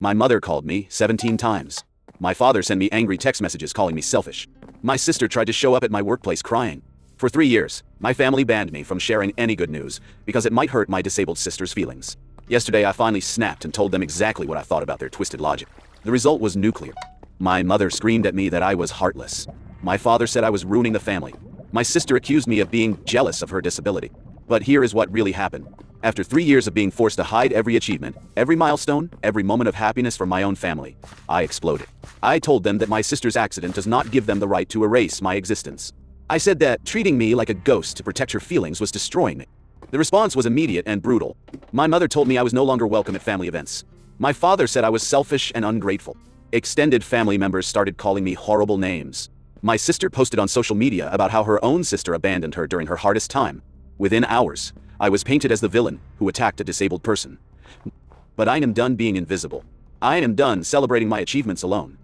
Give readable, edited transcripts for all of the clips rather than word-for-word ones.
My mother called me 17 times. My father sent me angry text messages calling me selfish. My sister tried to show up at my workplace crying. For 3 years, my family banned me from sharing any good news because it might hurt my disabled sister's feelings. Yesterday, I finally snapped and told them exactly what I thought about their twisted logic. The result was nuclear. My mother screamed at me that I was heartless. My father said I was ruining the family. My sister accused me of being jealous of her disability. But here is what really happened. After 3 years of being forced to hide every achievement, every milestone, every moment of happiness from my own family, I exploded. I told them that my sister's accident does not give them the right to erase my existence. I said that treating me like a ghost to protect her feelings was destroying me. The response was immediate and brutal. My mother told me I was no longer welcome at family events. My father said I was selfish and ungrateful. Extended family members started calling me horrible names. My sister posted on social media about how her own sister abandoned her during her hardest time. Within hours, I was painted as the villain who attacked a disabled person. But I am done being invisible. I am done celebrating my achievements alone.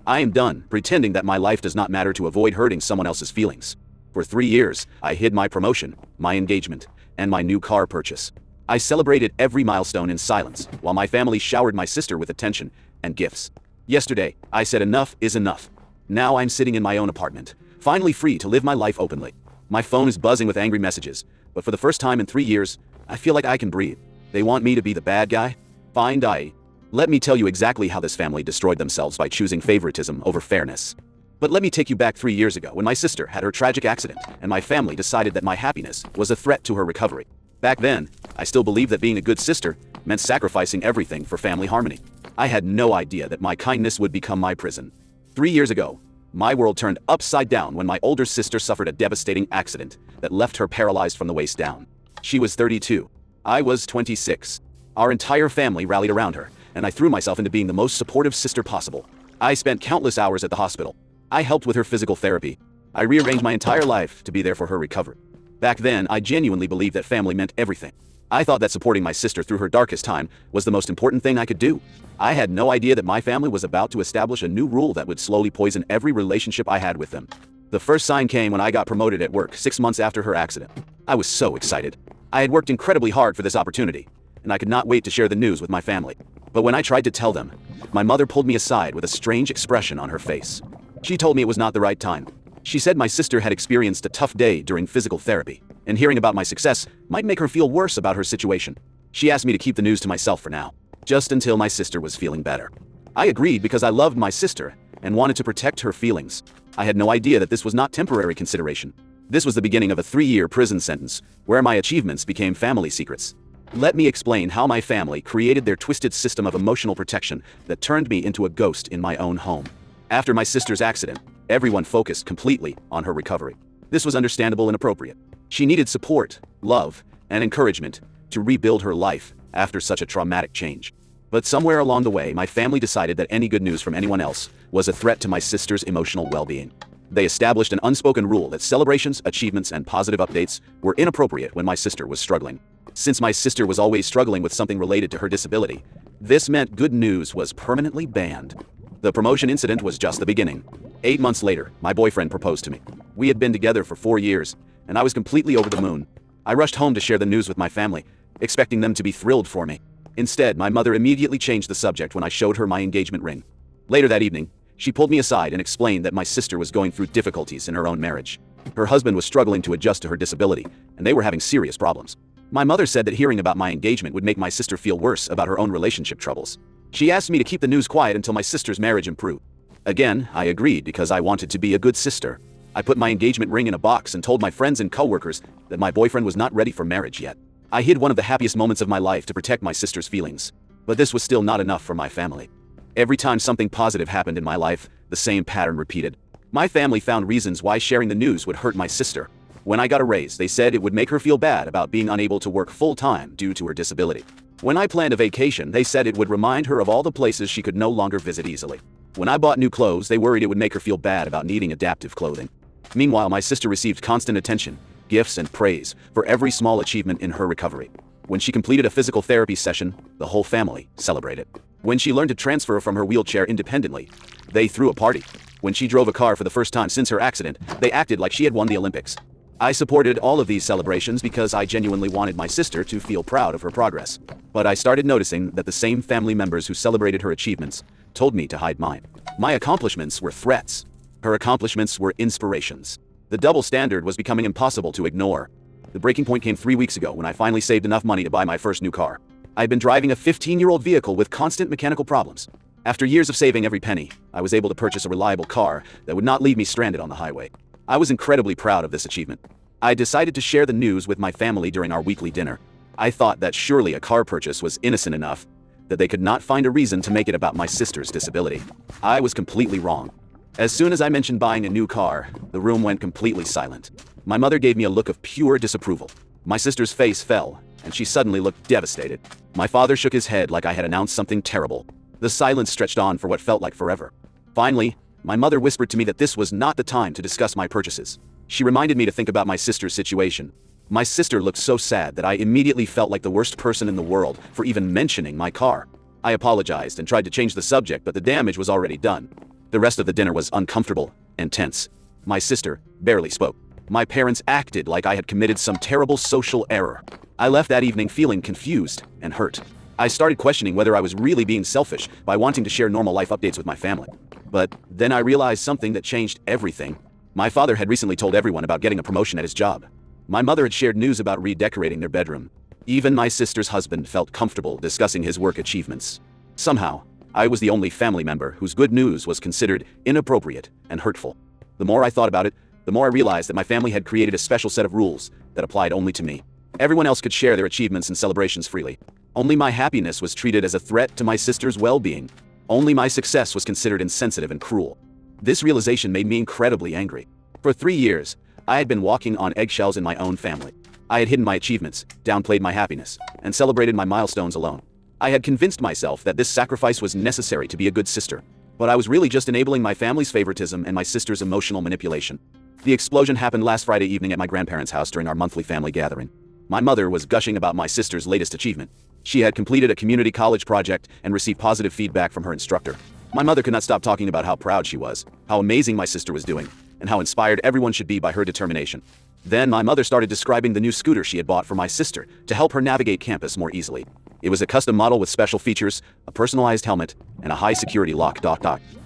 I am done pretending that my life does not matter to avoid hurting someone else's feelings. For 3 years, I hid my promotion, my engagement, and my new car purchase. I celebrated every milestone in silence, while my family showered my sister with attention and gifts. Yesterday, I said enough is enough. Now I'm sitting in my own apartment, finally free to live my life openly. My phone is buzzing with angry messages, but for the first time in 3 years, I feel like I can breathe. They want me to be the bad guy? Fine, die. Let me tell you exactly how this family destroyed themselves by choosing favoritism over fairness. But let me take you back 3 years ago when my sister had her tragic accident and my family decided that my happiness was a threat to her recovery. Back then, I still believed that being a good sister meant sacrificing everything for family harmony. I had no idea that my kindness would become my prison. 3 years ago, my world turned upside down when my older sister suffered a devastating accident that left her paralyzed from the waist down. She was 32. I was 26. Our entire family rallied around her, and I threw myself into being the most supportive sister possible. I spent countless hours at the hospital. I helped with her physical therapy. I rearranged my entire life to be there for her recovery. Back then, I genuinely believed that family meant everything. I thought that supporting my sister through her darkest time was the most important thing I could do. I had no idea that my family was about to establish a new rule that would slowly poison every relationship I had with them. The first sign came when I got promoted at work 6 months after her accident. I was so excited. I had worked incredibly hard for this opportunity, and I could not wait to share the news with my family. But when I tried to tell them, my mother pulled me aside with a strange expression on her face. She told me it was not the right time. She said my sister had experienced a tough day during physical therapy, and hearing about my success might make her feel worse about her situation. She asked me to keep the news to myself for now, just until my sister was feeling better. I agreed because I loved my sister and wanted to protect her feelings. I had no idea that this was not temporary consideration. This was the beginning of a 3-year prison sentence, where my achievements became family secrets. Let me explain how my family created their twisted system of emotional protection that turned me into a ghost in my own home. After my sister's accident, everyone focused completely on her recovery. This was understandable and appropriate. She needed support, love, and encouragement to rebuild her life after such a traumatic change. But somewhere along the way, my family decided that any good news from anyone else was a threat to my sister's emotional well-being. They established an unspoken rule that celebrations, achievements, and positive updates were inappropriate when my sister was struggling. Since my sister was always struggling with something related to her disability, this meant good news was permanently banned. The promotion incident was just the beginning. 8 months later, my boyfriend proposed to me. We had been together for 4 years, and I was completely over the moon. I rushed home to share the news with my family, expecting them to be thrilled for me. Instead, my mother immediately changed the subject when I showed her my engagement ring. Later that evening, she pulled me aside and explained that my sister was going through difficulties in her own marriage. Her husband was struggling to adjust to her disability, and they were having serious problems. My mother said that hearing about my engagement would make my sister feel worse about her own relationship troubles. She asked me to keep the news quiet until my sister's marriage improved. Again, I agreed because I wanted to be a good sister. I put my engagement ring in a box and told my friends and coworkers that my boyfriend was not ready for marriage yet. I hid one of the happiest moments of my life to protect my sister's feelings. But this was still not enough for my family. Every time something positive happened in my life, the same pattern repeated. My family found reasons why sharing the news would hurt my sister. When I got a raise, they said it would make her feel bad about being unable to work full-time due to her disability. When I planned a vacation, they said it would remind her of all the places she could no longer visit easily. When I bought new clothes, they worried it would make her feel bad about needing adaptive clothing. Meanwhile, my sister received constant attention, gifts, and praise for every small achievement in her recovery. When she completed a physical therapy session, the whole family celebrated. When she learned to transfer from her wheelchair independently, they threw a party. When she drove a car for the first time since her accident, they acted like she had won the Olympics. I supported all of these celebrations because I genuinely wanted my sister to feel proud of her progress. But I started noticing that the same family members who celebrated her achievements told me to hide mine. My accomplishments were threats. Her accomplishments were inspirations. The double standard was becoming impossible to ignore. The breaking point came 3 weeks ago when I finally saved enough money to buy my first new car. I'd been driving a 15-year-old vehicle with constant mechanical problems. After years of saving every penny, I was able to purchase a reliable car that would not leave me stranded on the highway. I was incredibly proud of this achievement. I decided to share the news with my family during our weekly dinner. I thought that surely a car purchase was innocent enough that they could not find a reason to make it about my sister's disability. I was completely wrong. As soon as I mentioned buying a new car, the room went completely silent. My mother gave me a look of pure disapproval. My sister's face fell, and she suddenly looked devastated. My father shook his head like I had announced something terrible. The silence stretched on for what felt like forever. Finally, my mother whispered to me that this was not the time to discuss my purchases. She reminded me to think about my sister's situation. My sister looked so sad that I immediately felt like the worst person in the world for even mentioning my car. I apologized and tried to change the subject, but the damage was already done. The rest of the dinner was uncomfortable and tense. My sister barely spoke. My parents acted like I had committed some terrible social error. I left that evening feeling confused and hurt. I started questioning whether I was really being selfish by wanting to share normal life updates with my family. But then I realized something that changed everything. My father had recently told everyone about getting a promotion at his job. My mother had shared news about redecorating their bedroom. Even my sister's husband felt comfortable discussing his work achievements. Somehow, I was the only family member whose good news was considered inappropriate and hurtful. The more I thought about it, the more I realized that my family had created a special set of rules that applied only to me. Everyone else could share their achievements and celebrations freely. Only my happiness was treated as a threat to my sister's well-being. Only my success was considered insensitive and cruel. This realization made me incredibly angry. For 3 years, I had been walking on eggshells in my own family. I had hidden my achievements, downplayed my happiness, and celebrated my milestones alone. I had convinced myself that this sacrifice was necessary to be a good sister. But I was really just enabling my family's favoritism and my sister's emotional manipulation. The explosion happened last Friday evening at my grandparents' house during our monthly family gathering. My mother was gushing about my sister's latest achievement. She had completed a community college project and received positive feedback from her instructor. My mother could not stop talking about how proud she was, how amazing my sister was doing, and how inspired everyone should be by her determination. Then my mother started describing the new scooter she had bought for my sister to help her navigate campus more easily. It was a custom model with special features, a personalized helmet, and a high-security lock.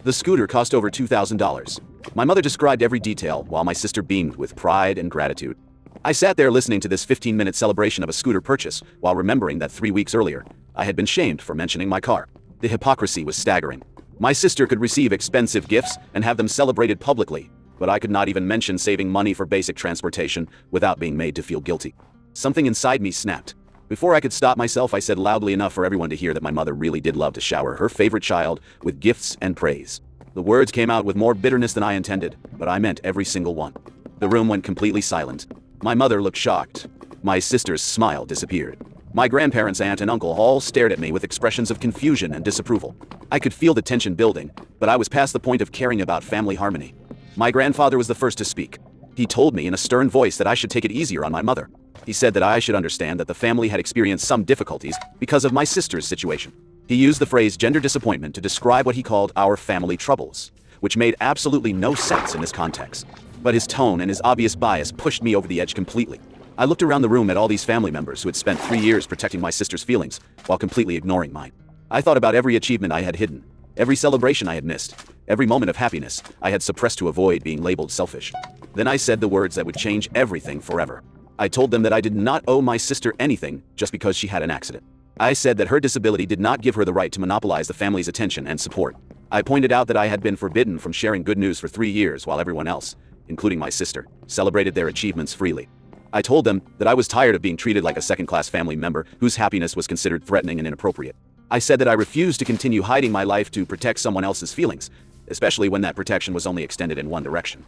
The scooter cost over $2,000. My mother described every detail while my sister beamed with pride and gratitude. I sat there listening to this 15-minute celebration of a scooter purchase while remembering that 3 weeks earlier, I had been shamed for mentioning my car. The hypocrisy was staggering. My sister could receive expensive gifts and have them celebrated publicly, but I could not even mention saving money for basic transportation without being made to feel guilty. Something inside me snapped. Before I could stop myself, I said loudly enough for everyone to hear that my mother really did love to shower her favorite child with gifts and praise. The words came out with more bitterness than I intended, but I meant every single one. The room went completely silent. My mother looked shocked. My sister's smile disappeared. My grandparents, aunt, and uncle all stared at me with expressions of confusion and disapproval. I could feel the tension building, but I was past the point of caring about family harmony. My grandfather was the first to speak. He told me in a stern voice that I should take it easier on my mother. He said that I should understand that the family had experienced some difficulties because of my sister's situation. He used the phrase gender disappointment to describe what he called our family troubles, which made absolutely no sense in this context. But his tone and his obvious bias pushed me over the edge completely. I looked around the room at all these family members who had spent 3 years protecting my sister's feelings while completely ignoring mine. I thought about every achievement I had hidden, every celebration I had missed, every moment of happiness I had suppressed to avoid being labeled selfish. Then I said the words that would change everything forever. I told them that I did not owe my sister anything just because she had an accident. I said that her disability did not give her the right to monopolize the family's attention and support. I pointed out that I had been forbidden from sharing good news for 3 years while everyone else, including my sister, celebrated their achievements freely. I told them that I was tired of being treated like a second-class family member whose happiness was considered threatening and inappropriate. I said that I refused to continue hiding my life to protect someone else's feelings, especially when that protection was only extended in one direction.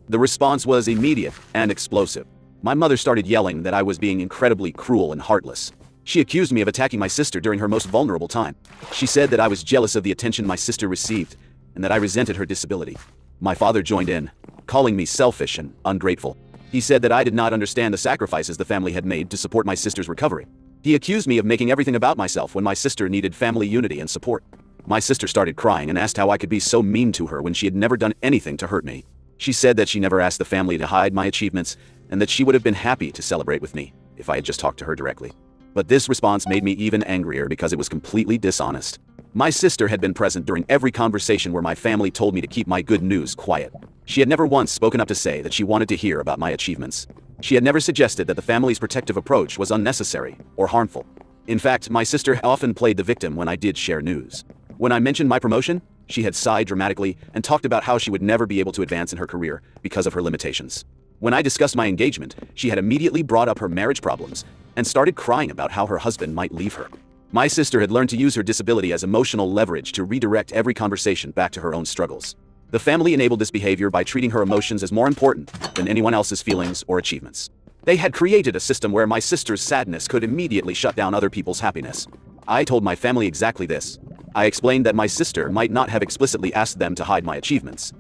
The response was immediate and explosive. My mother started yelling that I was being incredibly cruel and heartless. She accused me of attacking my sister during her most vulnerable time. She said that I was jealous of the attention my sister received, and that I resented her disability. My father joined in, calling me selfish and ungrateful. He said that I did not understand the sacrifices the family had made to support my sister's recovery. He accused me of making everything about myself when my sister needed family unity and support. My sister started crying and asked how I could be so mean to her when she had never done anything to hurt me. She said that she never asked the family to hide my achievements and that she would have been happy to celebrate with me if I had just talked to her directly. But this response made me even angrier because it was completely dishonest. My sister had been present during every conversation where my family told me to keep my good news quiet. She had never once spoken up to say that she wanted to hear about my achievements. She had never suggested that the family's protective approach was unnecessary or harmful. In fact, my sister often played the victim when I did share news. When I mentioned my promotion, she had sighed dramatically and talked about how she would never be able to advance in her career because of her limitations. When I discussed my engagement, she had immediately brought up her marriage problems and started crying about how her husband might leave her. My sister had learned to use her disability as emotional leverage to redirect every conversation back to her own struggles. The family enabled this behavior by treating her emotions as more important than anyone else's feelings or achievements. They had created a system where my sister's sadness could immediately shut down other people's happiness. I told my family exactly this. I explained that my sister might not have explicitly asked them to hide my achievements,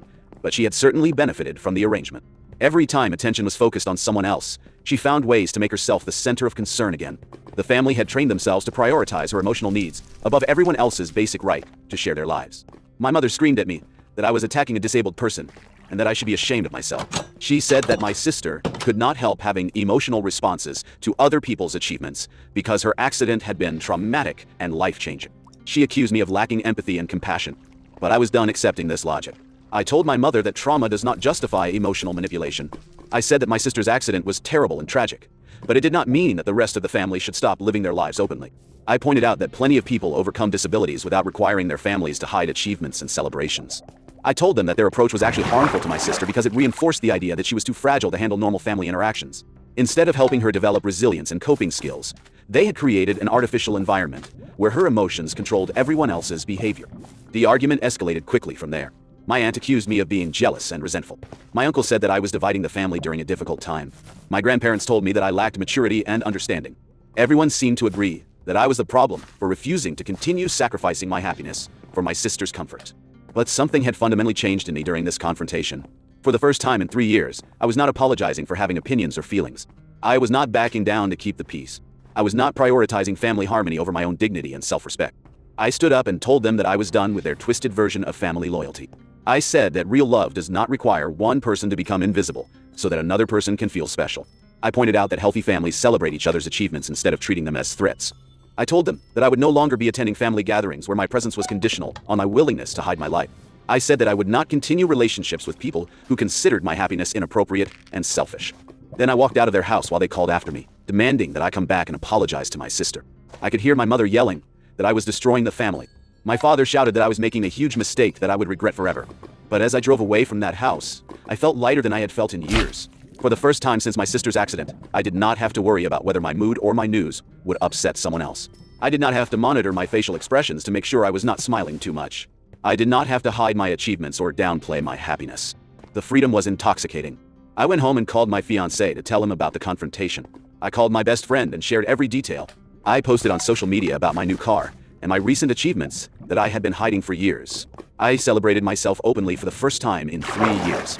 but she had certainly benefited from the arrangement. Every time attention was focused on someone else, she found ways to make herself the center of concern again. The family had trained themselves to prioritize her emotional needs above everyone else's basic right to share their lives. My mother screamed at me that I was attacking a disabled person and that I should be ashamed of myself. She said that my sister could not help having emotional responses to other people's achievements because her accident had been traumatic and life-changing. She accused me of lacking empathy and compassion, but I was done accepting this logic. I told my mother that trauma does not justify emotional manipulation. I said that my sister's accident was terrible and tragic, but it did not mean that the rest of the family should stop living their lives openly. I pointed out that plenty of people overcome disabilities without requiring their families to hide achievements and celebrations. I told them that their approach was actually harmful to my sister because it reinforced the idea that she was too fragile to handle normal family interactions. Instead of helping her develop resilience and coping skills, they had created an artificial environment where her emotions controlled everyone else's behavior. The argument escalated quickly from there. My aunt accused me of being jealous and resentful. My uncle said that I was dividing the family during a difficult time. My grandparents told me that I lacked maturity and understanding. Everyone seemed to agree that I was the problem for refusing to continue sacrificing my happiness for my sister's comfort. But something had fundamentally changed in me during this confrontation. For the first time in 3 years, I was not apologizing for having opinions or feelings. I was not backing down to keep the peace. I was not prioritizing family harmony over my own dignity and self-respect. I stood up and told them that I was done with their twisted version of family loyalty. I said that real love does not require one person to become invisible so that another person can feel special. I pointed out that healthy families celebrate each other's achievements instead of treating them as threats. I told them that I would no longer be attending family gatherings where my presence was conditional on my willingness to hide my life. I said that I would not continue relationships with people who considered my happiness inappropriate and selfish. Then I walked out of their house while they called after me, demanding that I come back and apologize to my sister. I could hear my mother yelling that I was destroying the family. My father shouted that I was making a huge mistake that I would regret forever. But as I drove away from that house, I felt lighter than I had felt in years. For the first time since my sister's accident, I did not have to worry about whether my mood or my news would upset someone else. I did not have to monitor my facial expressions to make sure I was not smiling too much. I did not have to hide my achievements or downplay my happiness. The freedom was intoxicating. I went home and called my fiancé to tell him about the confrontation. I called my best friend and shared every detail. I posted on social media about my new car and my recent achievements that I had been hiding for years. I celebrated myself openly for the first time in 3 years.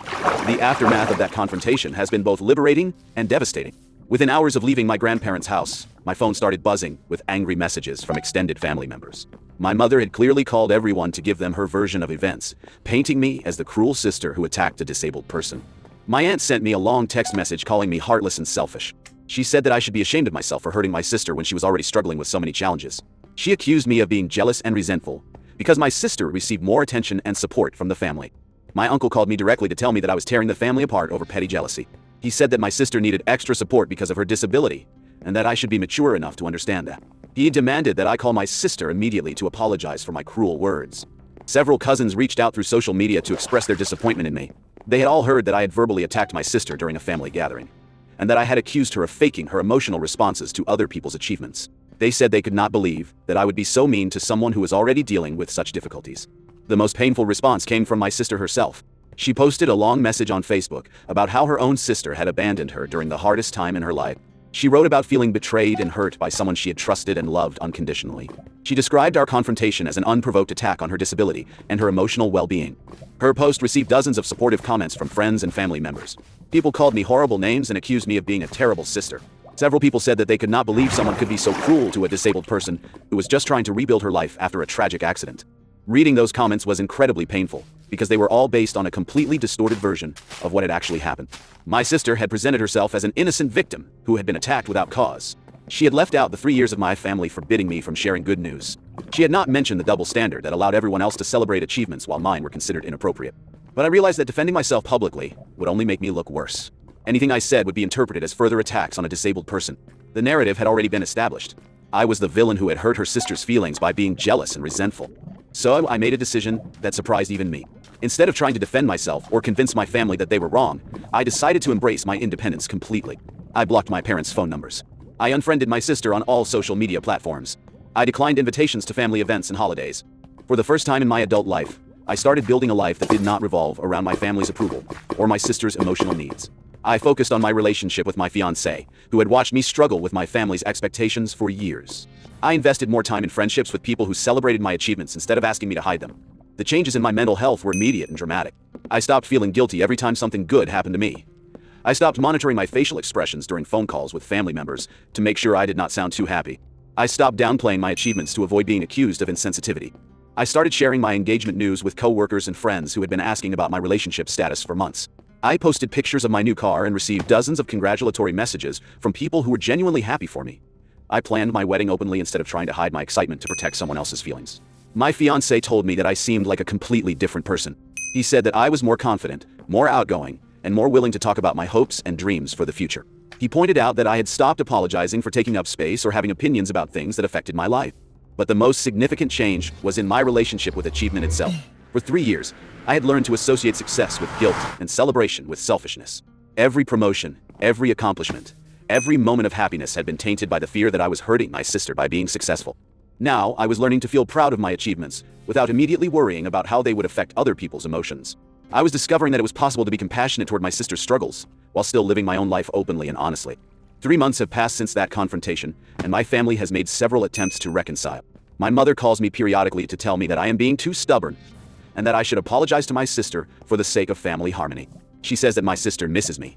The aftermath of that confrontation has been both liberating and devastating. Within hours of leaving my grandparents' house, my phone started buzzing with angry messages from extended family members. My mother had clearly called everyone to give them her version of events, painting me as the cruel sister who attacked a disabled person. My aunt sent me a long text message calling me heartless and selfish. She said that I should be ashamed of myself for hurting my sister when she was already struggling with so many challenges. She accused me of being jealous and resentful because my sister received more attention and support from the family. My uncle called me directly to tell me that I was tearing the family apart over petty jealousy. He said that my sister needed extra support because of her disability, and that I should be mature enough to understand that. He demanded that I call my sister immediately to apologize for my cruel words. Several cousins reached out through social media to express their disappointment in me. They had all heard that I had verbally attacked my sister during a family gathering, and that I had accused her of faking her emotional responses to other people's achievements. They said they could not believe that I would be so mean to someone who was already dealing with such difficulties. The most painful response came from my sister herself. She posted a long message on Facebook about how her own sister had abandoned her during the hardest time in her life. She wrote about feeling betrayed and hurt by someone she had trusted and loved unconditionally. She described our confrontation as an unprovoked attack on her disability and her emotional well-being. Her post received dozens of supportive comments from friends and family members. People called me horrible names and accused me of being a terrible sister. Several people said that they could not believe someone could be so cruel to a disabled person who was just trying to rebuild her life after a tragic accident. Reading those comments was incredibly painful, because they were all based on a completely distorted version of what had actually happened. My sister had presented herself as an innocent victim who had been attacked without cause. She had left out the 3 years of my family forbidding me from sharing good news. She had not mentioned the double standard that allowed everyone else to celebrate achievements while mine were considered inappropriate. But I realized that defending myself publicly would only make me look worse. Anything I said would be interpreted as further attacks on a disabled person. The narrative had already been established. I was the villain who had hurt her sister's feelings by being jealous and resentful. So I made a decision that surprised even me. Instead of trying to defend myself or convince my family that they were wrong, I decided to embrace my independence completely. I blocked my parents' phone numbers. I unfriended my sister on all social media platforms. I declined invitations to family events and holidays. For the first time in my adult life, I started building a life that did not revolve around my family's approval or my sister's emotional needs. I focused on my relationship with my fiancé, who had watched me struggle with my family's expectations for years. I invested more time in friendships with people who celebrated my achievements instead of asking me to hide them. The changes in my mental health were immediate and dramatic. I stopped feeling guilty every time something good happened to me. I stopped monitoring my facial expressions during phone calls with family members to make sure I did not sound too happy. I stopped downplaying my achievements to avoid being accused of insensitivity. I started sharing my engagement news with coworkers and friends who had been asking about my relationship status for months. I posted pictures of my new car and received dozens of congratulatory messages from people who were genuinely happy for me. I planned my wedding openly instead of trying to hide my excitement to protect someone else's feelings. My fiancé told me that I seemed like a completely different person. He said that I was more confident, more outgoing, and more willing to talk about my hopes and dreams for the future. He pointed out that I had stopped apologizing for taking up space or having opinions about things that affected my life. But the most significant change was in my relationship with achievement itself. For 3 years, I had learned to associate success with guilt and celebration with selfishness. Every promotion, every accomplishment, every moment of happiness had been tainted by the fear that I was hurting my sister by being successful. Now, I was learning to feel proud of my achievements without immediately worrying about how they would affect other people's emotions. I was discovering that it was possible to be compassionate toward my sister's struggles while still living my own life openly and honestly. 3 months have passed since that confrontation, and my family has made several attempts to reconcile. My mother calls me periodically to tell me that I am being too stubborn and that I should apologize to my sister for the sake of family harmony. She says that my sister misses me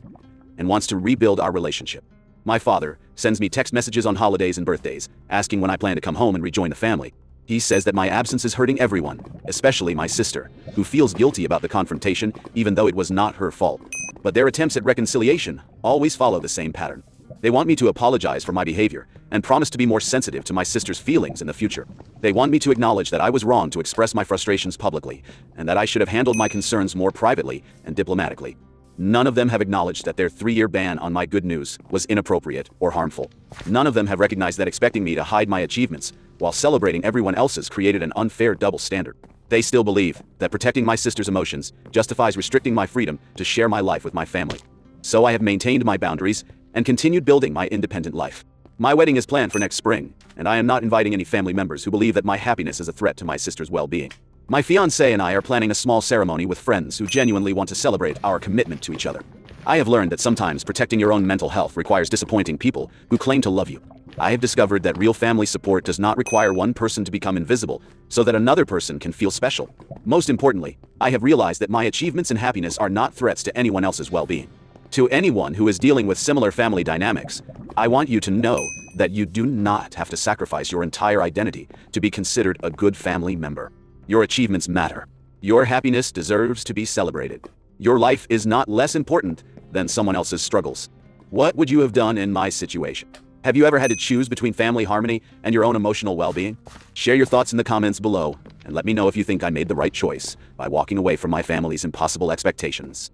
and wants to rebuild our relationship. My father sends me text messages on holidays and birthdays, asking when I plan to come home and rejoin the family. He says that my absence is hurting everyone, especially my sister, who feels guilty about the confrontation even though it was not her fault. But their attempts at reconciliation always follow the same pattern. They want me to apologize for my behavior and promise to be more sensitive to my sister's feelings in the future. They want me to acknowledge that I was wrong to express my frustrations publicly and that I should have handled my concerns more privately and diplomatically. None of them have acknowledged that their 3-year ban on my good news was inappropriate or harmful. None of them have recognized that expecting me to hide my achievements while celebrating everyone else's created an unfair double standard. They still believe that protecting my sister's emotions justifies restricting my freedom to share my life with my family. So I have maintained my boundaries and continued building my independent life. My wedding is planned for next spring, and I am not inviting any family members who believe that my happiness is a threat to my sister's well-being. My fiancé and I are planning a small ceremony with friends who genuinely want to celebrate our commitment to each other. I have learned that sometimes protecting your own mental health requires disappointing people who claim to love you. I have discovered that real family support does not require one person to become invisible so that another person can feel special. Most importantly, I have realized that my achievements and happiness are not threats to anyone else's well-being. To anyone who is dealing with similar family dynamics, I want you to know that you do not have to sacrifice your entire identity to be considered a good family member. Your achievements matter. Your happiness deserves to be celebrated. Your life is not less important than someone else's struggles. What would you have done in my situation? Have you ever had to choose between family harmony and your own emotional well-being? Share your thoughts in the comments below, and let me know if you think I made the right choice by walking away from my family's impossible expectations.